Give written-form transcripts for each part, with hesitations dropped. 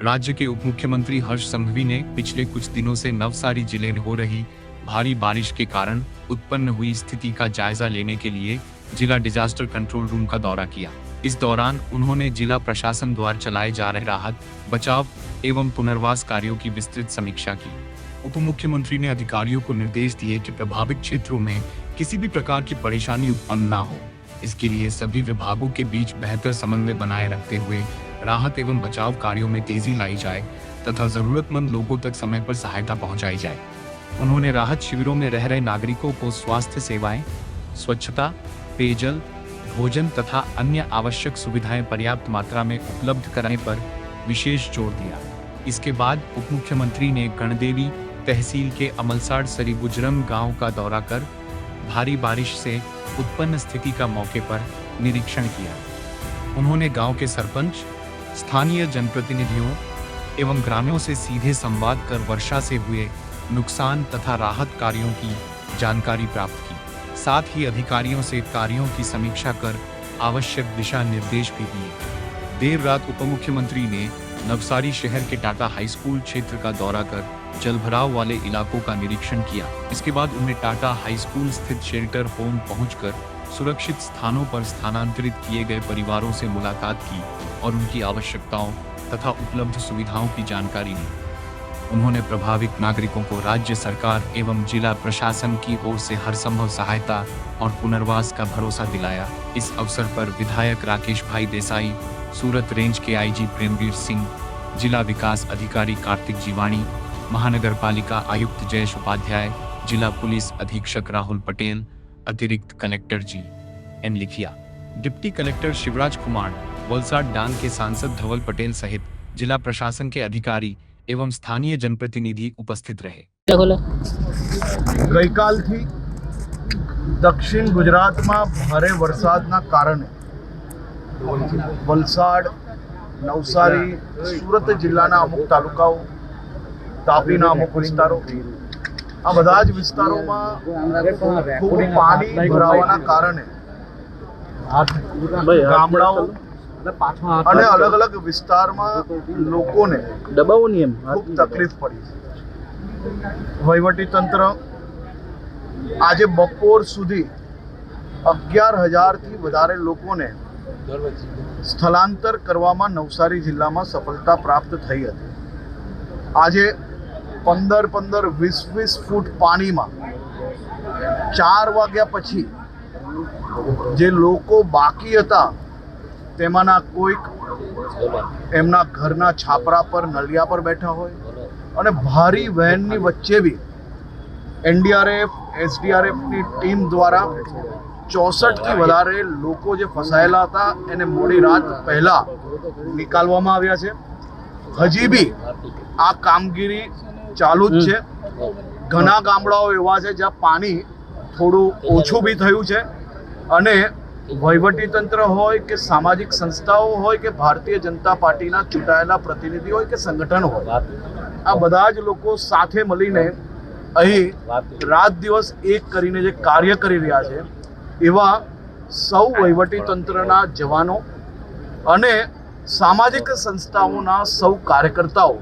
राज्य के उप मुख्यमंत्री हर्ष संघवी ने पिछले कुछ दिनों से नवसारी जिले में हो रही भारी बारिश के कारण उत्पन्न हुई स्थिति का जायजा लेने के लिए जिला डिजास्टर कंट्रोल रूम का दौरा किया। इस दौरान उन्होंने जिला प्रशासन द्वारा चलाए जा रहे राहत, बचाव एवं पुनर्वास कार्यों की विस्तृत समीक्षा की। उप मुख्यमंत्री ने अधिकारियों को निर्देश दिए कि प्रभावित क्षेत्रों में किसी भी प्रकार की परेशानी उत्पन्न न हो। इसके लिए सभी विभागों के बीच बेहतर समन्वय बनाए रखते हुए राहत एवं बचाव कार्यों में तेजी लाई जाए तथा जरूरतमंद लोगों तक समय पर सहायता पहुंचाई जाए। उन्होंने राहत शिविरों में रह रहे नागरिकों को स्वास्थ्य सेवाएं, स्वच्छता, पेयजल, भोजन तथा अन्य आवश्यक सुविधाएं पर्याप्त मात्रा में उपलब्ध कराने पर विशेष जोर दिया। इसके बाद उप मुख्यमंत्री ने गणदेवी तहसील के अमलसाड़ सरीबुजरम गांव का दौरा कर भारी बारिश से उत्पन्न स्थिति का मौके पर निरीक्षण किया। उन्होंने गांव के सरपंच, स्थानीय जनप्रतिनिधियों एवं ग्रामीणों से सीधे संवाद कर वर्षा से हुए नुकसान तथा राहत कार्यों की जानकारी प्राप्त की। साथ ही अधिकारियों से कार्यों की समीक्षा कर आवश्यक दिशा निर्देश भी दिए। देर रात उप मुख्यमंत्री ने नवसारी शहर के टाटा हाई स्कूल क्षेत्र का दौरा कर जलभराव वाले इलाकों का निरीक्षण किया। इसके बाद उन्हें टाटा हाई स्कूल स्थित शेल्टर होम पहुंचकर सुरक्षित स्थानों पर स्थानांतरित किए गए परिवारों से मुलाकात की और उनकी आवश्यकताओं तथा उपलब्ध सुविधाओं की जानकारी ली। उन्होंने प्रभावित नागरिकों को राज्य सरकार एवं जिला प्रशासन की ओर से हर संभव सहायता और पुनर्वास का भरोसा दिलाया। इस अवसर पर विधायक राकेश भाई देसाई, सूरत रेंज के आईजी प्रेमवीर सिंह, जिला विकास अधिकारी कार्तिक जीवाणी, महानगर पालिका आयुक्त जयेश उपाध्याय, जिला पुलिस अधीक्षक राहुल पटेल, अतिरिक्त कलेक्टर जी.एन. लिखिया, डिप्टी कलेक्टर शिवराज कुमार, वलसाड डांग के सांसद धवल पटेल सहित जिला प्रशासन के अधिकारी एवं स्थानीय जनप्रतिनिधि उपस्थित रहे। ગઈકાલથી દક્ષિણ ગુજરાતમાં ભારે વરસાદના કારણે વલસાડ, નવસારી, સુરત જિલ્લાના અમુક તાલુકાઓ, તાપીના અમુક વિસ્તારો, આ બધા જ વિસ્તારોમાં ખૂબ પાણી ભરાવાના કારણે ગામડાઓ અને અલગ અલગ વિસ્તારમાં લોકોને ખૂબ તકલીફ પડી છે। વહીવટીતંત્ર આજે બપોર સુધી 11,000થી વધારે લોકોને સ્થળાંતર કરવામાં નવસારી જિલ્લામાં સફળતા પ્રાપ્ત થઈ હતી। આજે 15-15, 20-20 ફૂટ પાણીમાં 4 વાગ્યા પછી જે લોકો બાકી હતા તેમાંના કોઈક એમના ઘરના છાપરા પર, નલિયા પર બેઠા હોય અને ભારી વહેણની વચ્ચે બી એનડીઆરએફ, એસડીઆરએફની ટીમ દ્વારા 64થી વધારે લોકો જે ફસાયેલા હતા એને મોડી રાત પહેલા નિકાલવામાં આવ્યા છે। હજી બી આ કામગીરી ચાલુ જ છે। ઘણા ગામડાઓ એવા છે જ્યાં પાણી થોડું ઓછું બી થયું છે અને વહીવટીતંત્ર હોય કે સામાજિક સંસ્થાઓ હોય કે ભારતીય જનતા પાર્ટીના ચૂંટાયેલા પ્રતિનિધિ હોય કે સંગઠન હોય, આ બધા જ લોકો સાથે મળીને અહીં રાત દિવસ એક કરીને જે કાર્ય કરી રહ્યા છે એવા સૌ વહીવટીતંત્રના જવાનો અને સામાજિક સંસ્થાઓના સૌ કાર્યકર્તાઓ,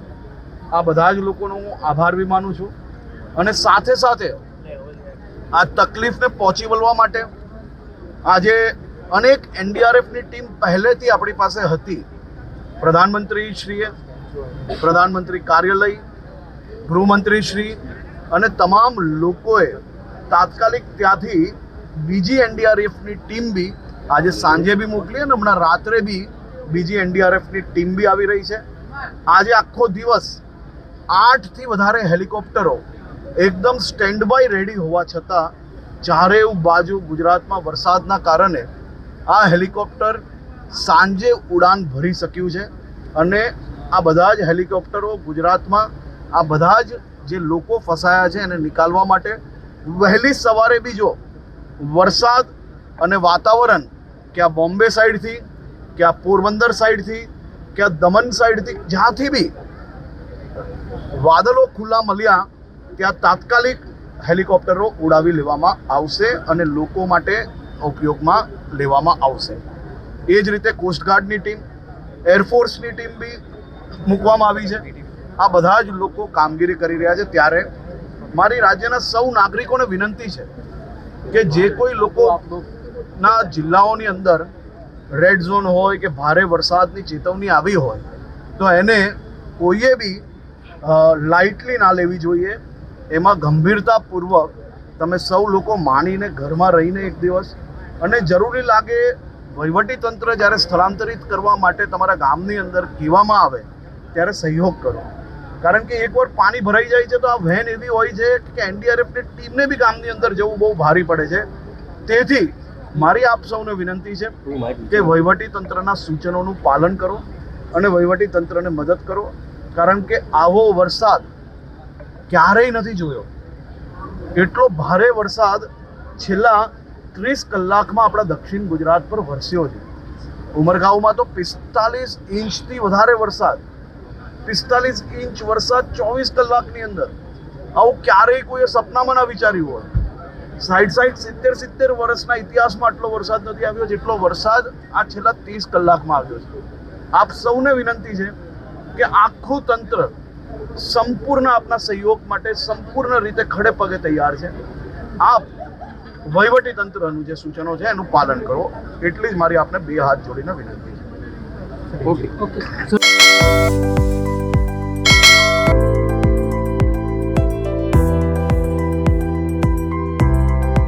આ બધા જ લોકોનો હું આભાર બી માનું છું। અને સાથે સાથે આ તકલીફને પહોંચી વળવા માટે આજે અનેક એનડીઆરએફની ટીમ પહેલેથી આપણી પાસે હતી। પ્રધાનમંત્રીશ્રીએ, પ્રધાનમંત્રી કાર્યાલય, ગૃહમંત્રીશ્રી અને તમામ લોકોએ તાત્કાલિક ત્યાંથી બીજી એનડીઆરએફની ટીમ બી આજે સાંજે બી મોકલી અને હમણાં રાત્રે બી બીજી એનડીઆરએફની ટીમ બી આવી રહી છે। આજે આખો દિવસ 8થી વધારે હેલિકોપ્ટરો એકદમ સ્ટેન્ડ બાય રેડી હોવા છતાં ચારે બાજુ ગુજરાતમાં વરસાદના કારણે આ હેલિકોપ્ટર સાંજે ઉડાન ભરી શક્યું છે અને આ બધા જ હેલિકોપ્ટરો ગુજરાતમાં આ બધા જ જે લોકો ફસાયા છે એને નિકાલવા માટે વહેલી સવારે બી જો વરસાદ અને વાતાવરણ કે આ બોમ્બે સાઈડથી કે આ પોરબંદર સાઈડથી કે આ દમન સાઈડથી જ્યાંથી બી વાદળો ખુલ્લા મળ્યા ત્યાં તાત્કાલિક હેલિકોપ્ટરો ઉડાવી લેવામાં આવશે અને લોકો માટે ઉપયોગમાં લેવામાં આવશે। એ જ રીતે કોસ્ટગાર્ડની ટીમ, એરફોર્સની ટીમ બી મૂકવામાં આવી છે. આ બધા જ લોકો કામગીરી કરી રહ્યા છે. ત્યારે મારી રાજ્યના સૌ નાગરિકોને વિનંતી છે કે જે કોઈ લોકોના જિલ્લાઓની અંદર રેડ ઝોન હોય કે ભારે વરસાદની ચેતવણી આવી હોય તો એને કોઈએ બી લાઇટલી ના લેવી જોઈએ. એમાં ગંભીરતાપૂર્વક તમે સૌ લોકો માનીને ઘરમાં રહીને એક દિવસ, અને જરૂરી લાગે વહીવટીતંત્ર જ્યારે સ્થળાંતરિત કરવા માટે તમારા ગામની અંદર કહેવામાં આવે ત્યારે સહયોગ કરો. કારણ કે એકવાર પાણી ભરાઈ જાય છે તો આ વહેન એવી હોય છે કે એનડીઆરએફની ટીમને બી ગામની અંદર જવું બહુ ભારી પડે છે. તેથી મારી આપ સૌને વિનંતી છે કે વહીવટીતંત્રના સૂચનોનું પાલન કરો અને વહીવટીતંત્રને મદદ કરો. કારણ કે આવો વરસાદ ક્યારેય નથી જોયો. એટલો ભારે વરસાદ છેલ્લા 30 કલાકમાં આપણા દક્ષિણ ગુજરાત પર વરસ્યો છે. ઉમરગાંવમાં તો 45 ઇંચથી વધારે વરસાદ, 45 ઇંચ વરસાદ 24 કલાકની અંદર. આવું ક્યારેય કોઈએ સપનામાં ના વિચાર્યું હોય. 60-70 વર્ષના ઇતિહાસમાં આટલો વરસાદ નથી આવ્યો જેટલો વરસાદ આ છેલ્લા 30 કલાકમાં આવ્યો છે. આપ સૌને વિનંતી છે કે આખું તંત્ર સંપૂર્ણ આપના સહયોગ માટે સંપૂર્ણ રીતે ખડે પગે તૈયાર છે. આપ વહીવટી તંત્રનું જે સૂચનો છે એનું પાલન કરો, એટલી જ મારી આપને બે હાથ જોડીને વિનંતી છે. ઓકે.